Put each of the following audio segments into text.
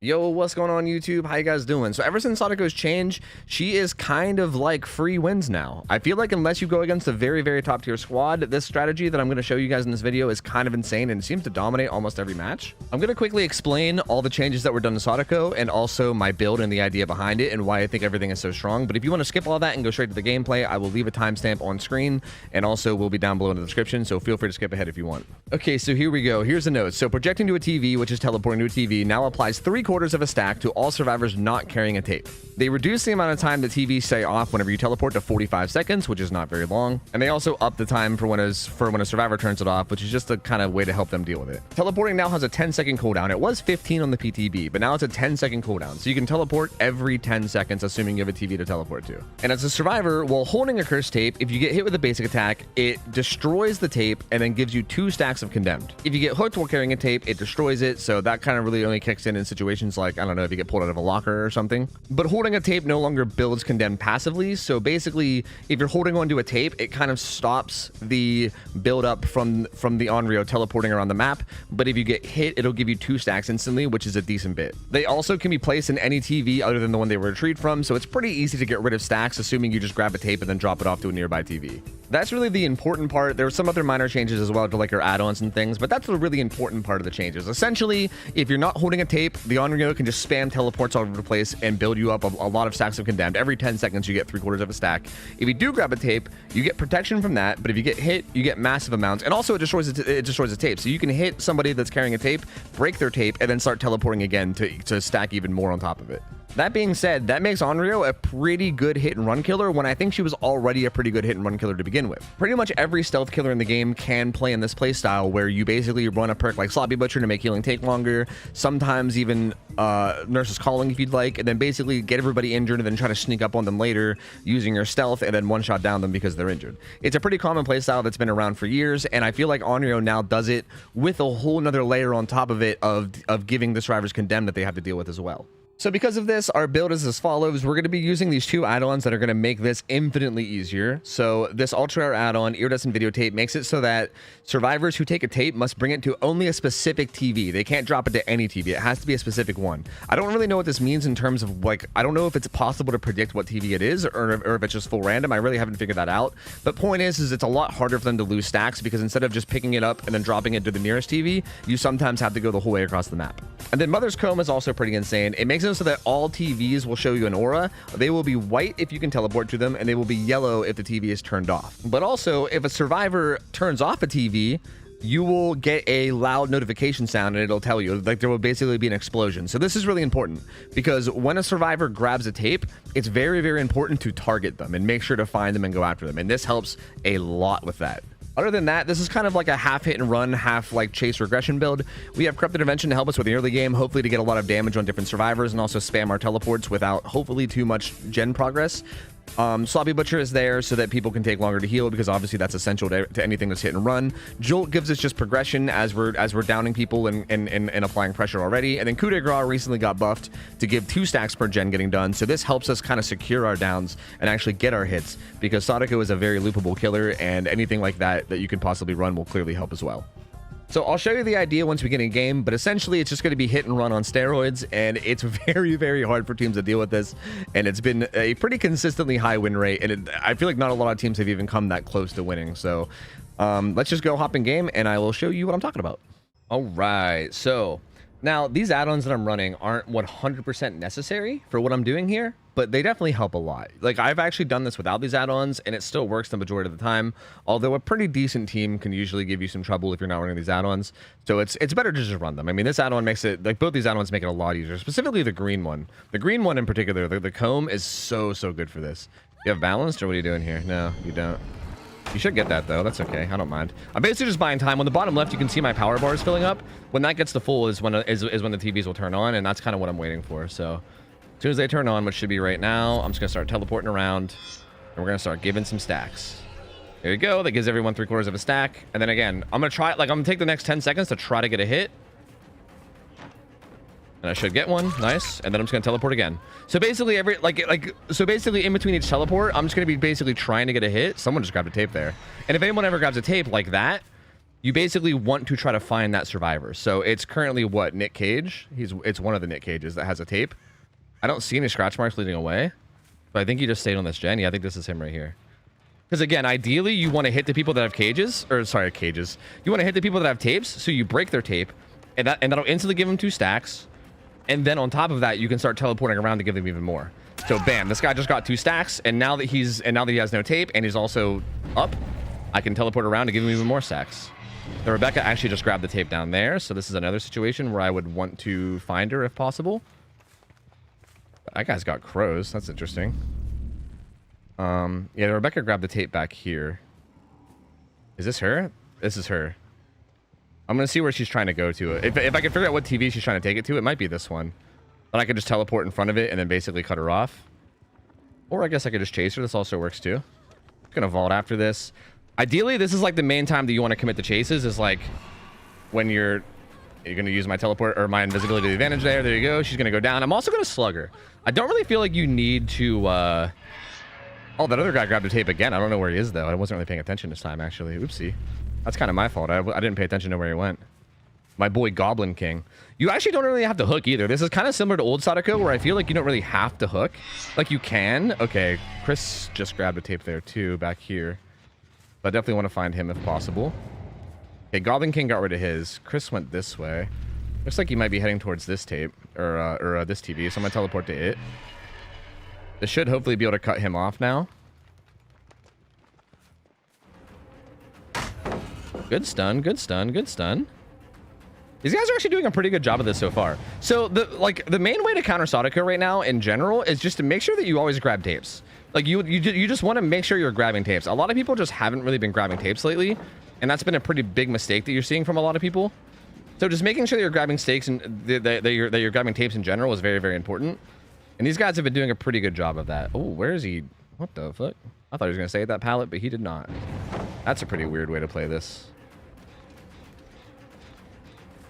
Yo, what's going on YouTube? How you guys doing? So ever since SADAKO's change, she is kind of like free wins now. I feel like unless you go against a very top tier squad, this strategy that I'm going to show you guys in this video is kind of insane and it seems to dominate almost every match. I'm going to quickly explain all the changes that were done to SADAKO and also my build and the idea behind it and why I think everything is so strong. But if you want to skip all that and go straight to the gameplay, I will leave a timestamp on screen and also will be down below in the description, so feel free to skip ahead if you want. Okay, so here we go. Here's the notes. So projecting to a TV, which is teleporting to a TV, now applies 3/4 of a stack to all survivors not carrying a tape. They reduce the amount of time the TVs stay off whenever you teleport to 45 seconds, which is not very long. And they also up the time for when a survivor turns it off, which is just a kind of way to help them deal with it. Teleporting now has a 10-second cooldown. It was 15 on the PTB, but now it's a 10-second cooldown. So you can teleport every 10 seconds, assuming you have a TV to teleport to. And as a survivor, while holding a cursed tape, if you get hit with a basic attack, it destroys the tape and then gives you 2 stacks of condemned. If you get hooked while carrying a tape, it destroys it. So that kind of really only kicks in situations like, I don't know, if you get pulled out of a locker or something. But holding a tape no longer builds condemned passively. So basically, if you're holding onto a tape, it kind of stops the build up from the Onryo teleporting around the map. But if you get hit, it'll give you 2 stacks instantly, which is a decent bit. They also can be placed in any TV other than the one they were retrieved from. So it's pretty easy to get rid of stacks, assuming you just grab a tape and then drop it off to a nearby TV. That's really the important part. There were some other minor changes as well to like your add-ons and things, but that's the really important part of the changes. Essentially, if you're not holding a tape, the Onryo can just spam teleports all over the place and build you up a lot of stacks of condemned. Every 10 seconds, you get 3/4 of a stack. If you do grab a tape, you get protection from that, but if you get hit, you get massive amounts. And also, it destroys the tape. So you can hit somebody that's carrying a tape, break their tape, and then start teleporting again to stack even more on top of it. That being said, that makes Onryo a pretty good hit and run killer when I think she was already a pretty good hit and run killer to begin with. Pretty much every stealth killer in the game can play in this playstyle where you basically run a perk like Sloppy Butcher to make healing take longer, sometimes even Nurse's Calling if you'd like, and then basically get everybody injured and then try to sneak up on them later using your stealth and then one-shot down them because they're injured. It's a pretty common playstyle that's been around for years, and I feel like Onryo now does it with a whole nother layer on top of it of giving the survivors condemned that they have to deal with as well. So because of this, our build is as follows. We're going to be using these 2 add-ons that are going to make this infinitely easier. So this ultra rare add-on, Iridescent Videotape, makes it so that survivors who take a tape must bring it to only a specific TV. They can't drop it to any TV. It has to be a specific one. I don't really know what this means in terms of, like, I don't know if it's possible to predict what TV it is or if it's just full random. I really haven't figured that out. But point is it's a lot harder for them to lose stacks because instead of just picking it up and then dropping it to the nearest TV, you sometimes have to go the whole way across the map. And then Mother's Comb is also pretty insane. It makes it so that all TVs will show you an aura. They will be white if you can teleport to them, and they will be yellow if the TV is turned off. But also, if a survivor turns off a TV, you will get a loud notification sound and it'll tell you, like, there will basically be an explosion. So this is really important because when a survivor grabs a tape, it's very important to target them and make sure to find them and go after them. And this helps a lot with that. Other than that, this is kind of like a half hit and run, half like chase regression build. We have Corrupt Intervention to help us with the early game, hopefully to get a lot of damage on different survivors and also spam our teleports without hopefully too much gen progress. Sloppy Butcher is there so that people can take longer to heal because obviously that's essential to anything that's hit and run. Jolt gives us just progression as we're downing people and applying pressure already. And then Coup de Grace recently got buffed to give 2 stacks per gen getting done. So this helps us kind of secure our downs and actually get our hits because SADAKO is a very loopable killer and anything like that you can possibly run will clearly help as well. So I'll show you the idea once we get in game, but essentially it's just going to be hit and run on steroids, and it's very hard for teams to deal with this, and it's been a pretty consistently high win rate, and I feel like not a lot of teams have even come that close to winning. So let's just go hop in game, and I will show you what I'm talking about. All right, so now these add-ons that I'm running aren't 100% necessary for what I'm doing here, but they definitely help a lot. Like, I've actually done this without these add-ons, and it still works the majority of the time, although a pretty decent team can usually give you some trouble if you're not running these add-ons. So it's better to just run them. I mean, this add-on makes it, like, both these add-ons make it a lot easier, specifically the green one. The green one in particular, the comb is so good for this. You have balanced, or what are you doing here? No, you don't. You should get that, though. That's okay. I don't mind. I'm basically just buying time. On the bottom left, you can see my power bars filling up. When that gets to full is when the TVs will turn on, and that's kind of what I'm waiting for. So as soon as they turn on, which should be right now, I'm just going to start teleporting around, and we're going to start giving some stacks. There you go. That gives everyone 3/4 of a stack. And then again, I'm going to try, like, I'm going to take the next 10 seconds to try to get a hit. And I should get one. Nice. And then I'm just going to teleport again. So basically, basically in between each teleport, I'm just going to be basically trying to get a hit. Someone just grabbed a tape there. And if anyone ever grabs a tape like that, you basically want to try to find that survivor. So it's currently what, Nick Cage? It's one of the Nick Cages that has a tape. I don't see any scratch marks leading away, but I think he just stayed on this gen. Yeah, I think this is him right here. Because again, ideally, you want to hit the people that have cages, or sorry, cages. You want to hit the people that have tapes, so you break their tape, and that'll instantly give them 2 stacks. And then on top of that, you can start teleporting around to give them even more. So bam, this guy just got 2 stacks, and now that he has no tape, and he's also up, I can teleport around to give him even more stacks. The Rebecca actually just grabbed the tape down there, so this is another situation where I would want to find her if possible. That guy's got crows. That's interesting. Yeah, the Rebecca grabbed the tape back here. Is this her? This is her. I'm gonna see where she's trying to go to. If I can figure out what TV she's trying to take it to, it might be this one. But I could just teleport in front of it and then basically cut her off. Or I guess I could just chase her. This also works too. I'm gonna vault after this. Ideally, this is like the main time that you want to commit to chases, is like when you're gonna use my teleport or my invisibility advantage there. There you go. She's gonna go down. I'm also gonna slug her. I don't really feel like you need to oh, that other guy grabbed a tape again. I don't know where he is, though. I wasn't really paying attention this time, actually. Oopsie. That's kind of my fault. I didn't pay attention to where he went. My boy Goblin King. You actually don't really have to hook either. This is kind of similar to old SADAKO, where I feel like you don't really have to hook. Like, you can. Okay, Chris just grabbed a tape there, too, back here. But I definitely want to find him if possible. Okay, Goblin King got rid of his. Chris went this way. Looks like he might be heading towards this tape, or this TV, so I'm going to teleport to it. This should hopefully be able to cut him off now. Good stun, good stun, good stun. These guys are actually doing a pretty good job of this so far. So the main way to counter SADAKO right now in general is just to make sure that you always grab tapes. Like you just want to make sure you're grabbing tapes. A lot of people just haven't really been grabbing tapes lately, and that's been a pretty big mistake that you're seeing from a lot of people. So just making sure that you're grabbing stakes and that you're grabbing tapes in general is very, very important. And these guys have been doing a pretty good job of that. Oh, where is he? What the fuck? I thought he was going to save that pallet, but he did not. That's a pretty weird way to play this.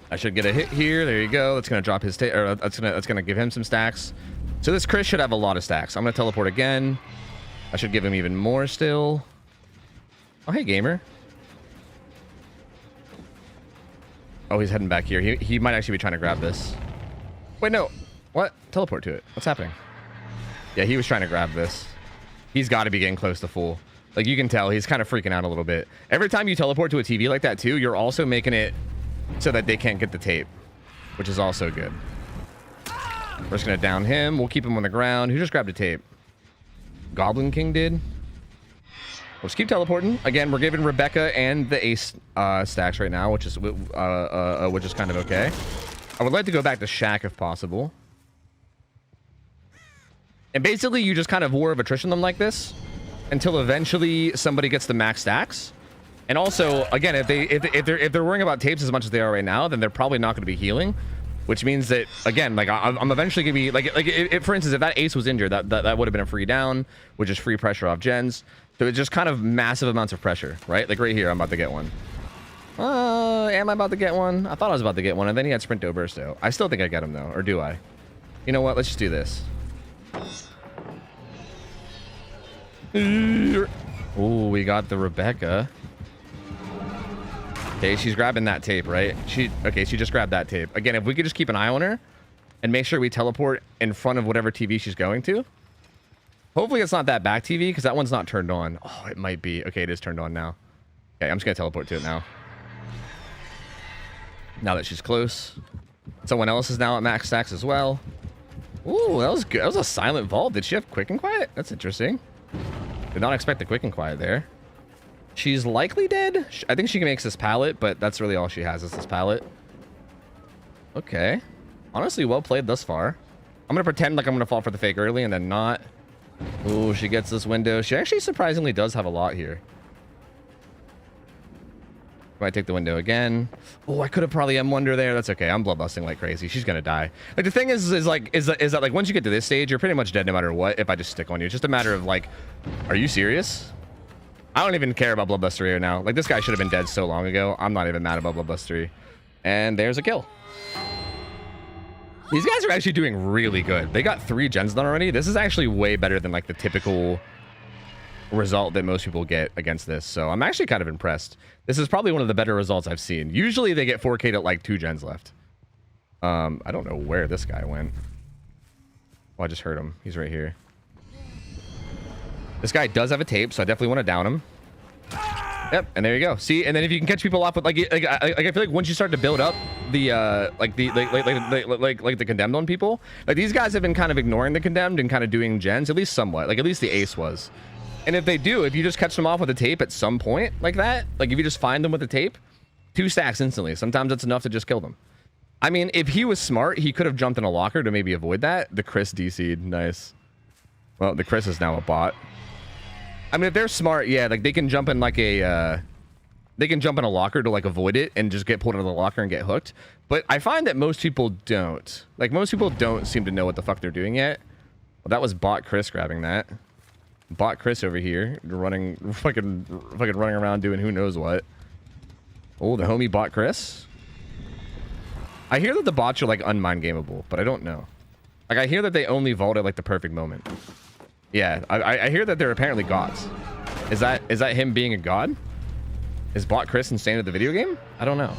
I should get a hit here. There you go. That's going to drop his or that's going to give him some stacks. So this Chris should have a lot of stacks. I'm going to teleport again. I should give him even more still. Oh, hey, gamer. Oh, he's heading back here. He might actually be trying to grab this. Wait, no. What? Teleport to it. What's happening? Yeah, he was trying to grab this. He's got to be getting close to full. Like, you can tell he's kind of freaking out a little bit. Every time you teleport to a TV like that, too, you're also making it so that they can't get the tape, which is also good. We're just going to down him. We'll keep him on the ground. Who just grabbed a tape? Goblin King did. We'll just keep teleporting. Again, we're giving Rebecca and the Ace stacks right now, which is kind of okay. I would like to go back to Shack if possible. And basically, you just kind of war of attrition them like this until eventually somebody gets the max stacks. And also, again, if they're worrying about tapes as much as they are right now, then they're probably not going to be healing, which means that, again, like I'm eventually going to be like for instance, if that Ace was injured, that would have been a free down, which is free pressure off gens. So it's just kind of massive amounts of pressure, right? Like right here, I'm about to get one. Am I about to get one? I thought I was about to get one, and then he had Sprinto Bursto. I still think I get him though, or do I? You know what? Let's just do this. Oh, we got the Rebecca. Okay, she's grabbing that tape, right? She just grabbed that tape. Again, if we could just keep an eye on her and make sure we teleport in front of whatever TV she's going to. Hopefully it's not that back TV, because that one's not turned on. Oh, it might be. Okay, it is turned on now. Okay, I'm just going to teleport to it now. Now that she's close. Someone else is now at max stacks as well. Ooh, that was good. That was a silent vault. Did she have quick and quiet? That's interesting. Did not expect the quick and quiet there. She's likely dead. I think she makes this pallet, but that's really all she has is this pallet. Okay. Honestly, well played thus far. I'm going to pretend like I'm going to fall for the fake early and then not. Ooh, she gets this window. She actually surprisingly does have a lot here. Might take the window again. Oh, I could have probably M1'd her there. That's okay. I'm bloodlusting like crazy. She's going to die. Like, the thing is that like once you get to this stage, you're pretty much dead no matter what if I just stick on you. It's just a matter of like, are you serious? I don't even care about Bloodlust 3 right now. Like, this guy should have been dead so long ago. I'm not even mad about Bloodlust 3. And there's a kill. These guys are actually doing really good. They got 3 gens done already. This is actually way better than like the typical result that most people get against this. So I'm actually kind of impressed. This is probably one of the better results I've seen. Usually they get 4K'd at like 2 gens left. I don't know where this guy went. Oh, I just heard him. He's right here. This guy does have a tape, so I definitely want to down him. Yep, and there you go. See, and then if you can catch people off with like I feel like once you start to build up the like the condemned on people, like these guys have been kind of ignoring the condemned and kind of doing gens, at least somewhat. Like at least the ace was. And if they do, if you just catch them off with a tape at some point like that, like if you just find them with a tape, 2 stacks instantly. Sometimes that's enough to just kill them. I mean, if he was smart, he could have jumped in a locker to maybe avoid that. The Chris DC'd. Nice. Well, the Chris is now a bot. I mean, if they're smart, yeah, like they can jump in like a they can jump in a locker to like avoid it and just get pulled out of the locker and get hooked. But I find that most people don't. Like most people don't seem to know what the fuck they're doing yet. Well, that was bot Chris grabbing that. Bot Chris over here running fucking running around doing who knows what. Oh, the homie bot Chris. I hear that the bots are like unmind gameable, but I don't know. Like I hear that they only vault at like the perfect moment. Yeah, I hear that they're apparently gods. Is that him being a god? Is bot Chris insane at the video game? I don't know.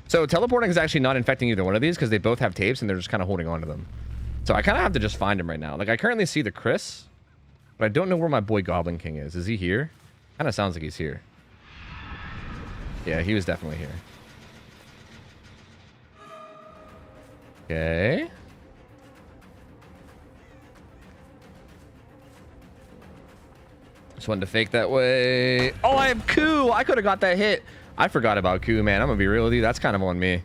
So teleporting is actually not infecting either one of these because they both have tapes and they're just kind of holding on to them. So I kind of have to just find him right now. Like I currently see the Chris, but I don't know where my boy Goblin King is. Is he here? Kind of sounds like he's here. Yeah, he was definitely here. Okay. Just wanted to fake that way. Oh, I have Coup. I could have got that hit. I forgot about Coup, man. I'm gonna be real with you. That's kind of on me.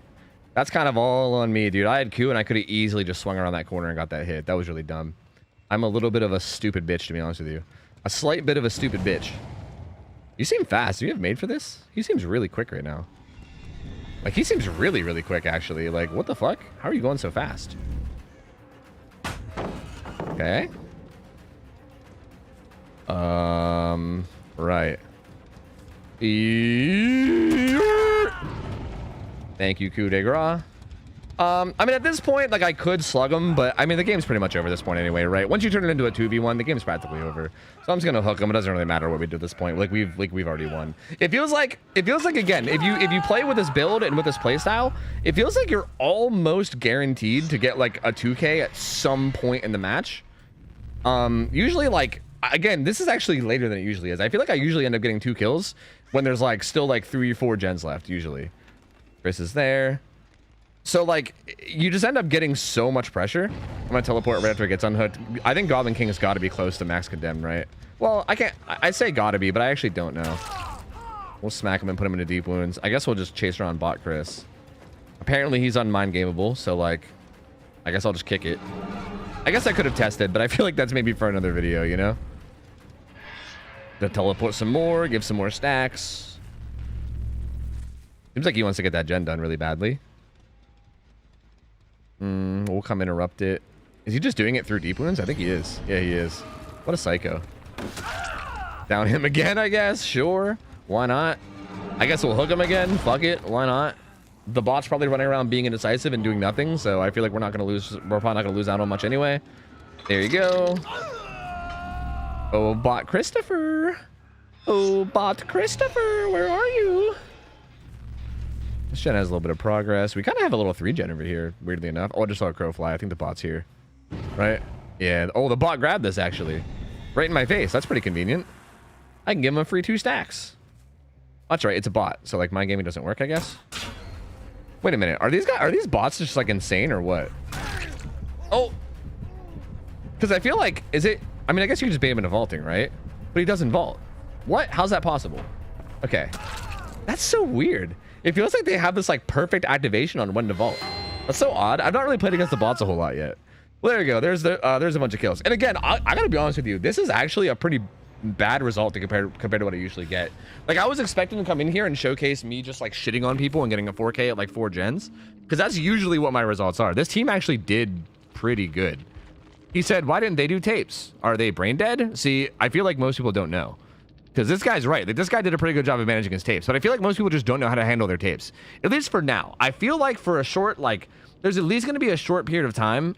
That's kind of all on me, dude. I had Coup and I could have easily just swung around that corner and got that hit. That was really dumb. I'm a little bit of a stupid bitch, to be honest with you. A slight bit of a stupid bitch. You seem fast. Do you have made for this? He seems really quick right now. Like, he seems really, really quick, actually. Like, what the fuck? How are you going so fast? Okay. Right. Thank you, coup de grace. I mean, at this point, like, I could slug him, but, I mean, the game's pretty much over at this point anyway, right? Once you turn it into a 2v1, the game's practically over. So I'm just gonna hook him. It doesn't really matter what we do at this point. Like, we've already won. It feels like, again, if you play with this build and with this playstyle, it feels like you're almost guaranteed to get, like, a 2K at some point in the match. Usually, like, again, this is actually later than it usually is. I feel like I usually end up getting 2 kills when there's, like, still, like, 3 or 4 gens left, usually. Chris is there. So, like, you just end up getting so much pressure. I'm gonna teleport right after it gets unhooked. I think Goblin King has got to be close to max condemned, right? Well, I say gotta be, but I actually don't know. We'll smack him and put him into deep wounds. I guess we'll just chase around bot Chris. Apparently he's unmind gameable, so, like, I guess I'll just kick it. I guess I could have tested, but I feel like that's maybe for another video, you know? To teleport some more, give some more stacks. Seems like he wants to get that gen done really badly. We'll come interrupt it. Is he just doing it through deep wounds? I think he is. Yeah, he is. What a psycho. Down him again, I guess. Sure. Why not? I guess we'll hook him again. Fuck it. Why not? The bot's probably running around being indecisive and doing nothing, so I feel like we're not going to lose. We're probably not going to lose out on much anyway. There you go. Oh, bot Christopher. Oh, bot Christopher. Where are you? This gen has a little bit of progress. We kind of have a little 3-gen over here, weirdly enough. Oh, I just saw a crow fly. I think the bot's here. Right? Yeah. Oh, the bot grabbed this, actually. Right in my face. That's pretty convenient. I can give him a free 2 stacks. That's right. It's a bot. So, like, my gaming doesn't work, I guess. Wait a minute. Are these bots just, like, insane or what? Oh. Because I feel like, I mean, I guess you can just bait him into vaulting, right? But he doesn't vault. What? How's that possible? Okay. That's so weird. It feels like they have this, like, perfect activation on when to vault. That's so odd. I've not really played against the bots a whole lot yet. Well, there you go. There's a bunch of kills. And again, I gotta be honest with you. This is actually a pretty bad result to compared to what I usually get. Like, I was expecting to come in here and showcase me just, like, shitting on people and getting a 4K at, like, 4 gens. Because that's usually what my results are. This team actually did pretty good. He said, why didn't they do tapes? Are they brain dead? See, I feel like most people don't know. Because this guy's right. Like, this guy did a pretty good job of managing his tapes. But I feel like most people just don't know how to handle their tapes. At least for now. I feel like for a short, like, there's at least going to be a short period of time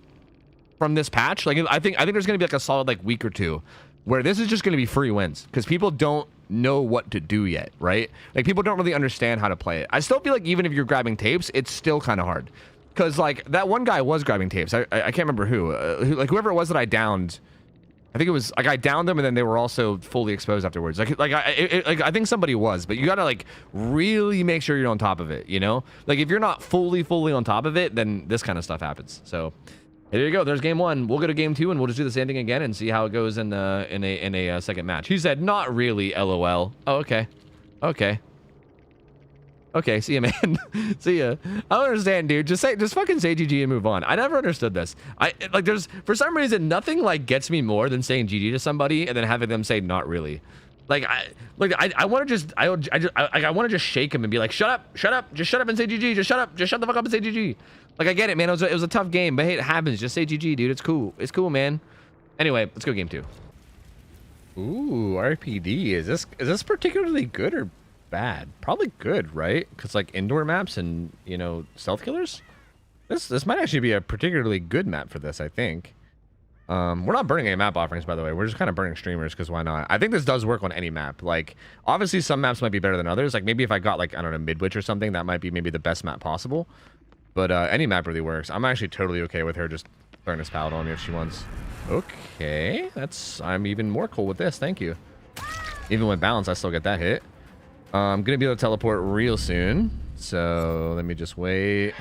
from this patch. Like, I think there's going to be, like, a solid, like, week or 2 where this is just going to be free wins because people don't know what to do yet, right? Like, people don't really understand how to play it. I still feel like even if you're grabbing tapes, it's still kind of hard. Because, like, that one guy was grabbing tapes. I can't remember who. Like, whoever it was that I downed. I think it was, like, I downed them, and then they were also fully exposed afterwards. Like I think somebody was. But you got to, like, really make sure you're on top of it, you know? Like, if you're not fully on top of it, then this kind of stuff happens. So, there you go. There's game 1. We'll go to game 2, and we'll just do the same thing again and see how it goes in a second match. He said, not really, LOL. Oh, okay. Okay. Okay, see ya, man. See ya. I don't understand, dude. Just fucking say GG and move on. I never understood this. There's, for some reason, nothing like gets me more than saying GG to somebody and then having them say not really. Like, I want to just, I want to just shake him and be like, shut up, just shut up and say GG, just shut the fuck up and say GG. Like, I get it, man. It was a tough game, but hey, it happens. Just say GG, dude. It's cool. It's cool, man. Anyway, let's go game 2. Ooh, RPD. Is this particularly good or bad? Probably good, right? Because, like, indoor maps and, you know, stealth killers. This might actually be a particularly good map for this, I think. We're not burning any map offerings, by the way. We're just kind of burning streamers because why not? I think this does work on any map. Like, obviously some maps might be better than others. Like, maybe if I got, like, I don't know, Midwich or something, that might be maybe the best map possible. But any map really works. I'm actually totally okay with her just throwing this pallet on me if she wants. Okay, I'm even more cool with this. Thank you. Even with balance, I still get that hit. I'm gonna be able to teleport real soon, so let me just wait.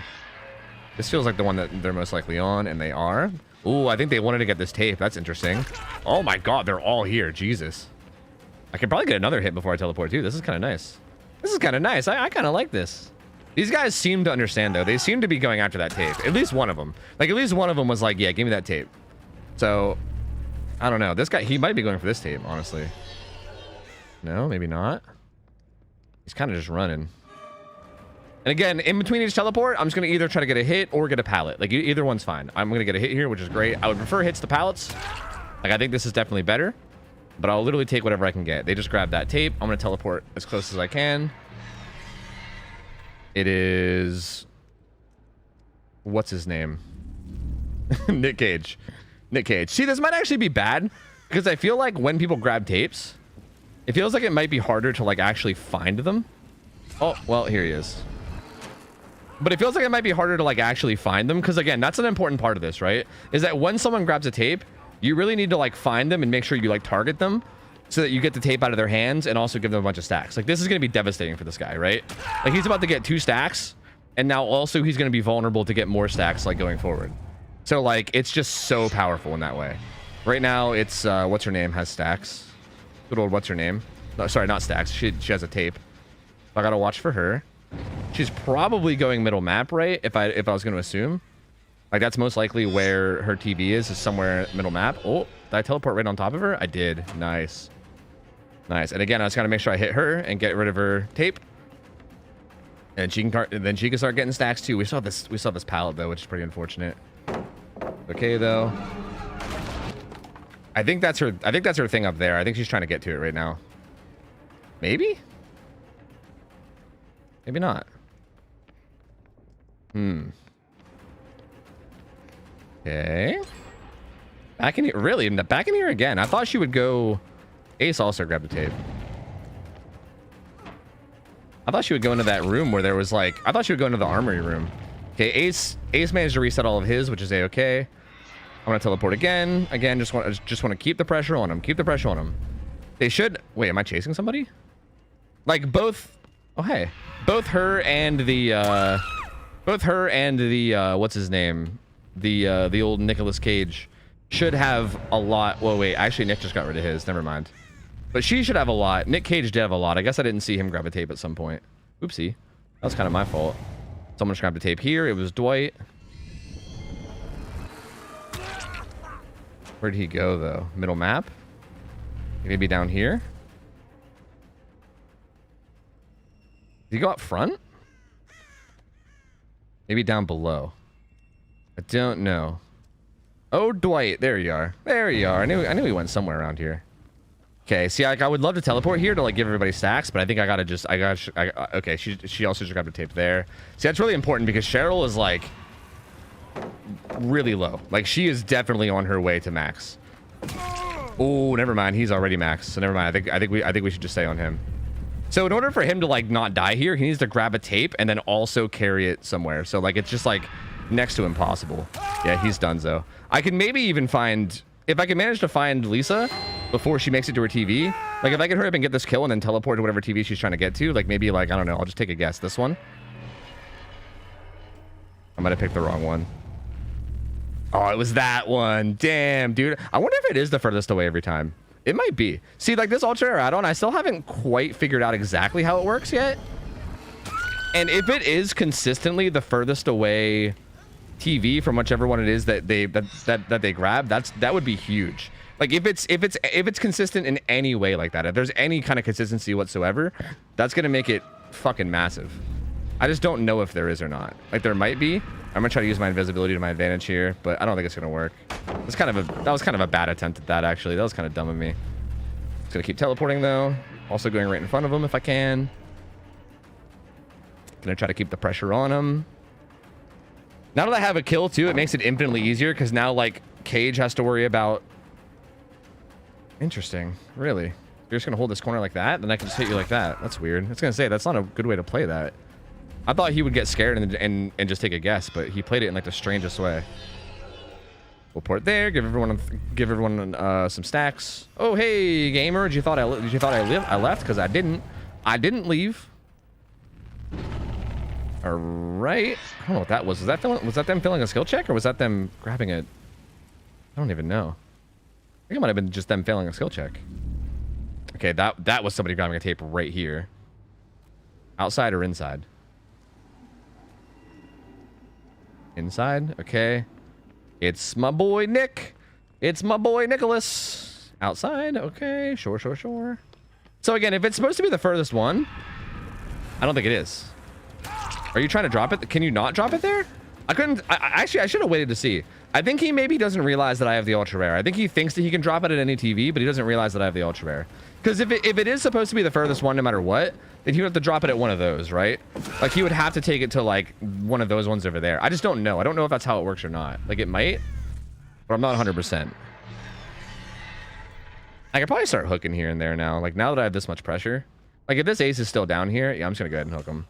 This feels like the one that they're most likely on, and they are. Ooh, I think they wanted to get this tape. That's interesting. Oh my god, they're all here. Jesus. I could probably get another hit before I teleport too. This is kind of nice. This is kind of nice. I kind of like this. These guys seem to understand, though. They seem to be going after that tape. At least one of them. Like, at least one of them was like, yeah, give me that tape. So, I don't know. This guy, he might be going for this tape, honestly. No, maybe not. He's kind of just running. And again, in between each teleport, I'm just going to either try to get a hit or get a pallet. Like, either one's fine. I'm going to get a hit here, which is great. I would prefer hits to pallets. Like, I think this is definitely better. But I'll literally take whatever I can get. They just grabbed that tape. I'm going to teleport as close as I can. It is... What's his name? Nick Cage. Nick Cage. See, this might actually be bad. Because I feel like when people grab tapes, it feels like it might be harder to, like, actually find them. Oh, well, here he is. But it feels like it might be harder to, like, actually find them. Because, again, that's an important part of this, right? Is that when someone grabs a tape, you really need to, like, find them and make sure you, like, target them so that you get the tape out of their hands and also give them a bunch of stacks. Like, this is going to be devastating for this guy, right? Like, he's about to get 2 stacks, and now also he's going to be vulnerable to get more stacks, like, going forward. So, like, it's just so powerful in that way. Right now, it's, what's her name has stacks. Good old what's her name. No, sorry, not stacks. She has a tape. I got to watch for her. She's probably going middle map, right? If I was going to assume. Like, that's most likely where her TV is somewhere middle map. Oh, did I teleport right on top of her? I did. Nice. Nice. And again, I just got to make sure I hit her and get rid of her tape. And she can then she can start getting stacks too. We saw this pallet though, which is pretty unfortunate. Okay though. I think that's her thing up there. I think she's trying to get to it right now. Maybe? Maybe not. Okay. Back in here. Really? Back in here again. I thought she would go... Ace also grabbed the tape. I thought she would go into that room where there was like... I thought she would go into the armory room. Okay, Ace managed to reset all of his, which is a-okay. I'm going to teleport again. Again, just want to keep the pressure on him. Keep the pressure on him. They should... Wait, am I chasing somebody? Like, both... Oh, hey. Both her and the... what's his name? The old Nicolas Cage should have a lot. Well, wait, actually Nick just got rid of his. Never mind. But she should have a lot. Nick Cage did have a lot. I guess I didn't see him grab a tape at some point. Oopsie. That was kind of my fault. Someone just grabbed a tape here. It was Dwight. Where'd he go, though? Middle map? Maybe down here? Did he go up front? Maybe down below. I don't know. Oh, Dwight. There you are. There you are. I knew he went somewhere around here. Okay, see, like, I would love to teleport here to, like, give everybody stacks, but I think I gotta just... okay, she also just grabbed a tape there. See, that's really important because Cheryl is, like, really low. Like, she is definitely on her way to max. Oh, never mind. He's already maxed. So never mind. I think we should just stay on him. So in order for him to like not die here, he needs to grab a tape and then also carry it somewhere. So like it's just like next to impossible. Yeah, he's donezo. I can maybe even find, if I can manage to find Lisa before she makes it to her TV. Like if I can hurry up and get this kill and then teleport to whatever TV she's trying to get to, like maybe like, I don't know, I'll just take a guess. This one. I might have picked the wrong one. Oh, it was that one. Damn, dude. I wonder if it is the furthest away every time. It might be. See, like this Ultra add-on, I still haven't quite figured out exactly how it works yet. And if it is consistently the furthest away TV from whichever one it is that they grab, that would be huge. Like if it's consistent in any way like that, if there's any kind of consistency whatsoever, that's gonna make it fucking massive. I just don't know if there is or not. Like there might be. I'm gonna try to use my invisibility to my advantage here, but I don't think it's gonna work. That was kind of a bad attempt at that actually. That was kind of dumb of me. Just gonna keep teleporting though. Also going right in front of him if I can. Gonna try to keep the pressure on him. Now that I have a kill too, it makes it infinitely easier because now like Cage has to worry about. Interesting. Really? You're just gonna hold this corner like that, then I can just hit you like that. That's weird. I was gonna say that's not a good way to play that. I thought he would get scared and just take a guess, but he played it in like the strangest way. We'll port there. Give everyone some stacks. Oh hey gamer, did you thought I left? Because I didn't. I didn't leave. All right. I don't know what that was. Was that them filling a skill check or was that them grabbing it? I don't even know. I think it might have been just them failing a skill check. Okay, that was somebody grabbing a tape right here. Outside or inside? Inside, okay. It's my boy Nick. It's my boy Nicholas. Outside, okay. Sure. So again, if it's supposed to be the furthest one, I don't think it is. Are you trying to drop it? Can you not drop it there? I couldn't. Actually, I should have waited to see. I think he maybe doesn't realize that I have the ultra rare. I think he thinks that he can drop it at any TV, but he doesn't realize that I have the ultra rare. Because if it is supposed to be the furthest one, no matter what, then he would have to drop it at one of those, right? Like he would have to take it to like one of those ones over there. I just don't know. I don't know if that's how it works or not. Like it might, but I'm not 100%. I could probably start hooking here and there now. Like now that I have this much pressure. Like if this ace is still down here, yeah, I'm just gonna go ahead and hook him.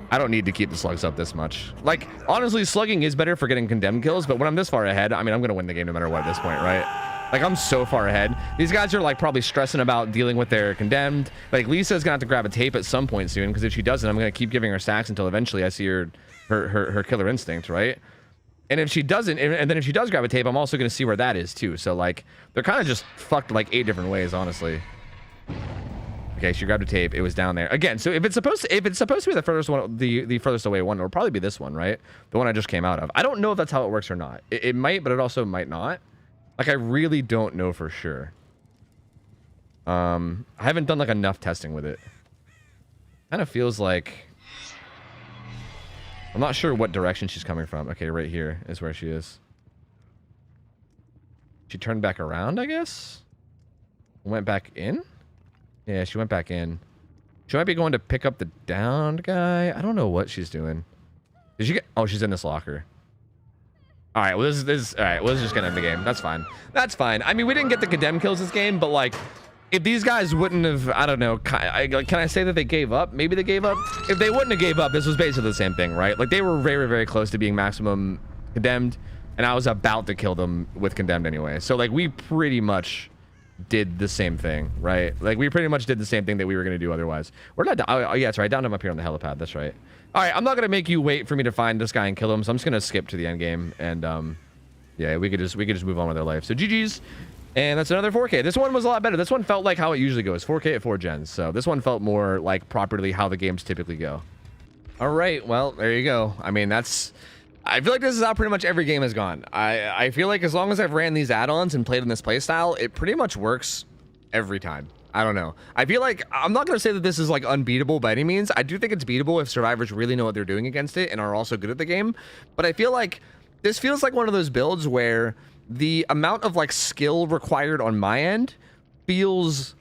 I don't need to keep the slugs up this much. Like, honestly, slugging is better for getting condemned kills, but when I'm this far ahead, I mean, I'm going to win the game no matter what at this point, right? Like, I'm so far ahead. These guys are, like, probably stressing about dealing with their condemned. Like, Lisa's going to have to grab a tape at some point soon, because if she doesn't, I'm going to keep giving her stacks until eventually I see her killer instinct, right? And if she doesn't, and then if she does grab a tape, I'm also going to see where that is, too. So, like, they're kind of just fucked, like, 8 different ways, honestly. Okay, she grabbed a tape. It was down there again. So if it's supposed to be the furthest one, the furthest away one, it'll probably be this one, right? The one I just came out of. I don't know if that's how it works or not. It might, but it also might not. Like I really don't know for sure. I haven't done like enough testing with it. Kind of feels like I'm not sure what direction she's coming from. Okay, right here is where she is. She turned back around, I guess. Went back in. Yeah, she went back in. She might be going to pick up the downed guy. I don't know what she's doing. Did she get... Oh, she's in this locker. All right, well, this is... All right, well, this is just going to end the game. That's fine. That's fine. I mean, we didn't get the condemned kills this game, but, like, if these guys wouldn't have... I don't know. Can I say that they gave up? Maybe they gave up? If they wouldn't have gave up, this was basically the same thing, right? Like, they were very, very close to being maximum condemned, and I was about to kill them with condemned anyway. So, like, we pretty much... did the same thing, right? Like we pretty much did the same thing that we were going to do otherwise. We're not oh yeah, that's right. Down him up here on the helipad. That's right. All right, I'm not going to make you wait for me to find this guy and kill him, so I'm just going to skip to the end game and yeah, we could just move on with our life. So GG's. And that's another 4K. This one was a lot better. This one felt like how it usually goes. 4K at 4 gens. So this one felt more like properly how the games typically go. All right, well, there you go. I mean, I feel like this is how pretty much every game has gone. I feel like as long as I've ran these add-ons and played in this playstyle, it pretty much works every time. I don't know. I feel like, I'm not going to say that this is like unbeatable by any means. I do think it's beatable if survivors really know what they're doing against it and are also good at the game. But I feel like this feels like one of those builds where the amount of like skill required on my end feels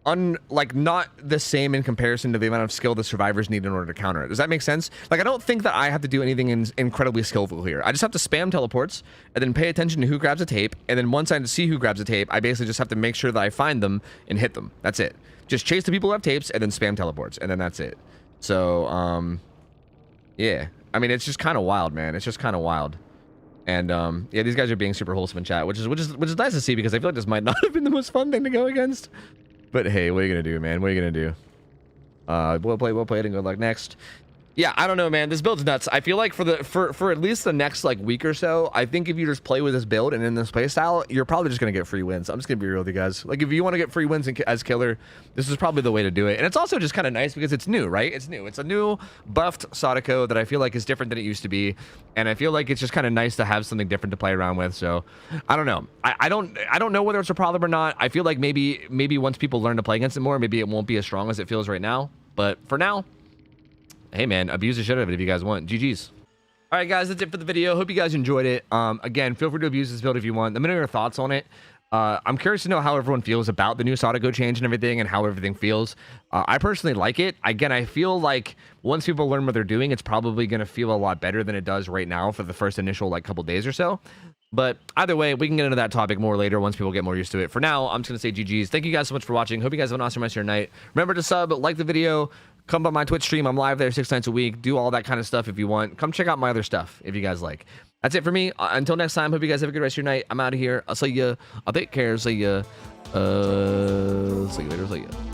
like not the same in comparison to the amount of skill the survivors need in order to counter it. Does that make sense? Like, I don't think that I have to do anything incredibly skillful here. I just have to spam teleports and then pay attention to who grabs a tape. And then once I see who grabs a tape, I basically just have to make sure that I find them and hit them. That's it. Just chase the people who have tapes and then spam teleports, and then that's it. So, yeah. I mean, it's just kind of wild, man. It's just kind of wild. And yeah, these guys are being super wholesome in chat, which is nice to see, because I feel like this might not have been the most fun thing to go against. But hey, what are you gonna do, man? What are you gonna do? We'll play it, and good luck next. Yeah, I don't know, man. This build's nuts. I feel like for at least the next like week or so, I think if you just play with this build and in this play style, you're probably just gonna get free wins. I'm just gonna be real with you guys. Like, if you want to get free wins as killer, this is probably the way to do it. And it's also just kind of nice because it's new, right? It's new. It's a new buffed Sadako that I feel like is different than it used to be, and I feel like it's just kind of nice to have something different to play around with. So I don't know. I don't know whether it's a problem or not. I feel like maybe once people learn to play against it more, maybe it won't be as strong as it feels right now. But for now, hey man, abuse the shit out of it if you guys want. GG's. All right, guys, that's it for the video. Hope you guys enjoyed it. Again, feel free to abuse this build if you want. Let me know your thoughts on it. I'm curious to know how everyone feels about the new Sadako change and everything, and how everything feels. I personally like it. Again, I feel like once people learn what they're doing, it's probably going to feel a lot better than it does right now for the first initial like couple days or so. But either way, we can get into that topic more later once people get more used to it. For now, I'm just going to say GG's. Thank you guys so much for watching. Hope you guys have an awesome rest of your night. Remember to sub, like the video, come by my Twitch stream. I'm live there 6 nights a week. Do all that kind of stuff if you want. Come check out my other stuff if you guys like. That's it for me. Until next time, hope you guys have a good rest of your night. I'm out of here. I'll see ya. I'll take care. See ya. See you later. See ya.